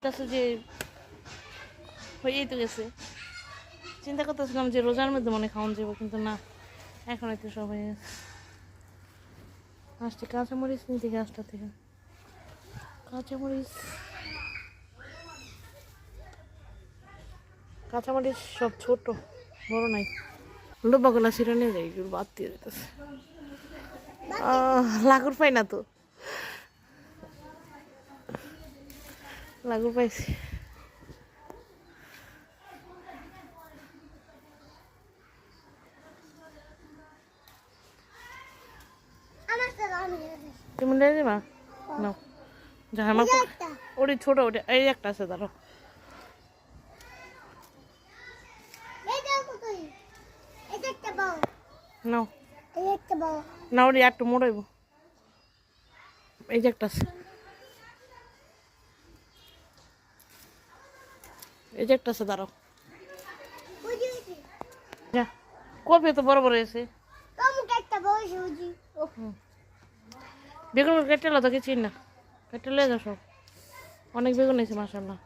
কাছে যে হয়েই তো গেছে, চিন্তা করতেছিলাম যে রোজার মধ্যে মনে খাওয়ান যাবো, কিন্তু না, এখন একটু সব হয়ে গেছে। আসছে কাঁচামরিচ নিতে গাছটা থেকে, কাঁচামরিচ কাঁচামরিচ সব ছোট, বড় নাই। লোবাগুলা ছিঁড়ে নিয়ে যাই, বাদ দিয়ে যেতেছে। লাগুর পাই না তো, লাগুর পাইছি। তুমি নিয়ে যাবা না? যাহা আমার ওটি ছোট, ওটা এই একটা আছে, দাঁড়ো। নাও না, ওটি একটু মোড়াইব। এই যে একটা আছে, এই যে একটা আছে, দাঁড়াও। যা, কপি তো বড় বড় এসে। বেগুন কেটে লো তো, কিছু না, কেটে লে যাও সব। অনেক বেগুন এসে মাশাআল্লাহ।